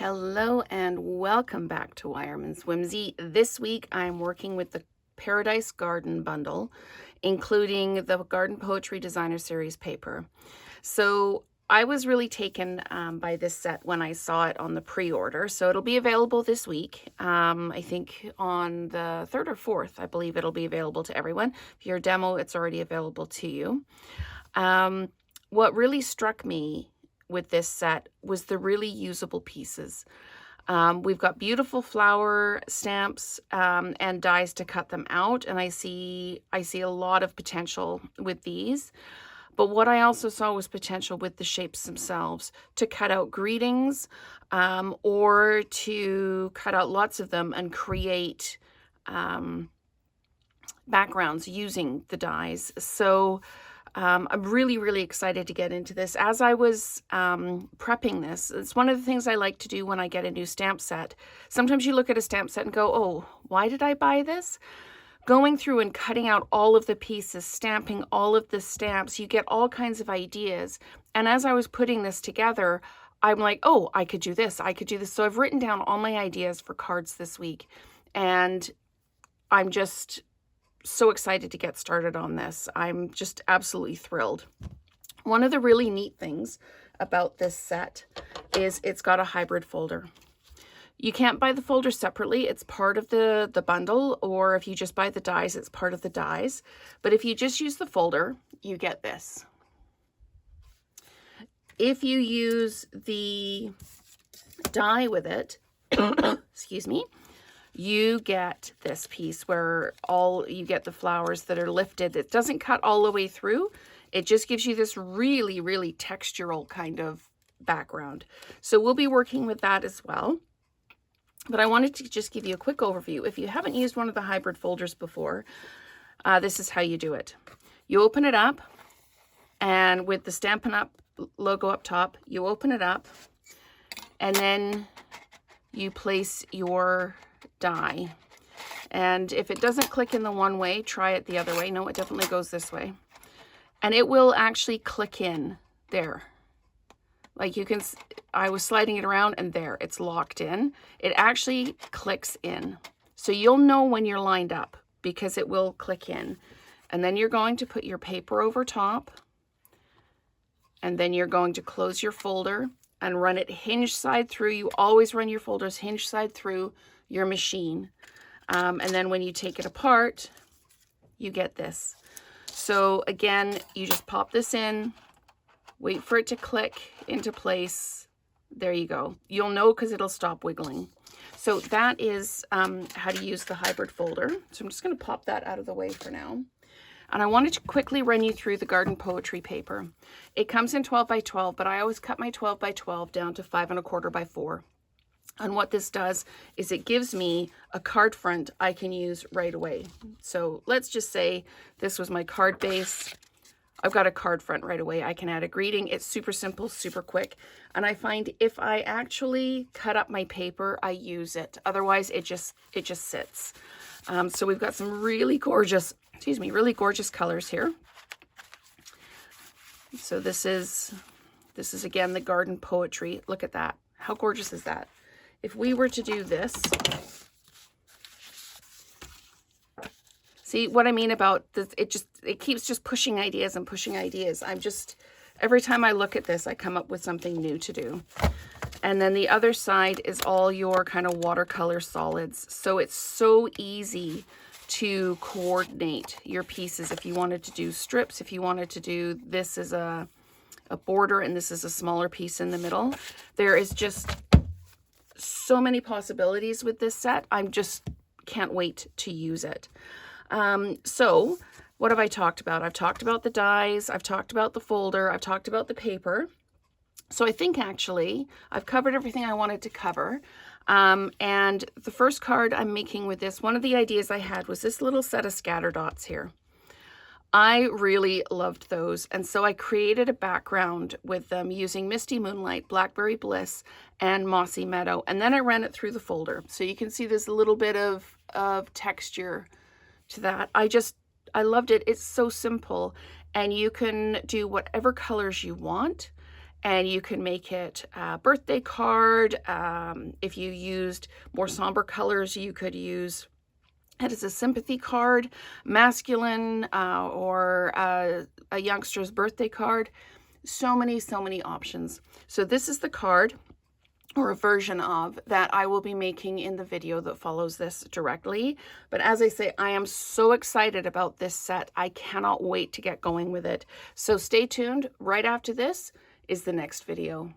Hello and welcome back to Wireman's Whimsy. This week I'm working with the Paradise Garden bundle, including the Garden Poetry Designer Series paper. So I was really taken by this set when I saw it on the pre-order. So it'll be available this week. I think on the 3rd or 4th, I believe it'll be available to everyone. If you're a demo, it's already available to you. What really struck me with this set was the really usable pieces. We've got beautiful flower stamps and dies to cut them out, and I see a lot of potential with these. But what I also saw was potential with the shapes themselves, to cut out greetings or to cut out lots of them and create backgrounds using the dies. So I'm really, really excited to get into this. As I was prepping this, it's one of the things I like to do when I get a new stamp set. Sometimes you look at a stamp set and go, oh, why did I buy this? Going through and cutting out all of the pieces, stamping all of the stamps, you get all kinds of ideas. And as I was putting this together, I'm like, oh, I could do this, I could do this. So I've written down all my ideas for cards this week. And I'm just so excited to get started on this. I'm just absolutely thrilled. One of the really neat things about this set is it's got a hybrid folder. You can't buy the folder separately. It's part of the bundle, or if you just buy the dies, it's part of the dies. But if you just use the folder, you get this. If you use the die with it, excuse me, you get this piece where you get the flowers that are lifted. It doesn't cut all the way through. It just gives you this really, really textural kind of background. So we'll be working with that as well. But I wanted to just give you a quick overview. If you haven't used one of the hybrid folders before, this is how you do it. You open it up, and with the Stampin' Up logo up top, you open it up, and then you place your die. And if it doesn't click in the one way, try it the other way. No, it definitely goes this way. And it will actually click in there. Like you can, I was sliding it around and there, it's locked in. It actually clicks in. So you'll know when you're lined up because it will click in. And then you're going to put your paper over top. And then you're going to close your folder and run it hinge side through. You always run your folders hinge side through your machine. And then when you take it apart, you get this. So again, you just pop this in, wait for it to click into place. There you go. You'll know because it'll stop wiggling. So that is how to use the hybrid folder. So I'm just going to pop that out of the way for now. And I wanted to quickly run you through the Garden Poetry paper. It comes in 12 by 12, but I always cut my 12 by 12 down to 5 1/4 by 4. And what this does is it gives me a card front I can use right away. So let's just say this was my card base. I've got a card front right away. I can add a greeting. It's super simple, super quick. And I find if I actually cut up my paper, I use it. Otherwise, it just sits. So we've got some really gorgeous, really gorgeous colors here. So this is again the Garden Poetry. Look at that. How gorgeous is that? If we were to do this, see what I mean about this? It keeps just pushing ideas and pushing ideas. Every time I look at this, I come up with something new to do. And then the other side is all your kind of watercolor solids. So it's so easy to coordinate your pieces. If you wanted to do strips, if you wanted to do this as a border and this is a smaller piece in the middle, there is just so many possibilities with this set. I just can't wait to use it. So what have I talked about? I've talked about the dies, I've talked about the folder, I've talked about the paper. So I think actually I've covered everything I wanted to cover. And the first card I'm making with this, one of the ideas I had was this little set of scatter dots here. I really loved those, and so I created a background with them using Misty Moonlight, Blackberry Bliss, and Mossy Meadow, and then I ran it through the folder. So you can see there's a little bit of texture to that. I loved it. It's so simple, and you can do whatever colors you want, and you can make it a birthday card. If you used more somber colors, you could use it as a sympathy card, masculine, or a youngster's birthday card. So many options. So this is the card, or a version of, that I will be making in the video that follows this directly. But as I say, I am so excited about this set. I cannot wait to get going with it. So stay tuned. Right after this is the next video.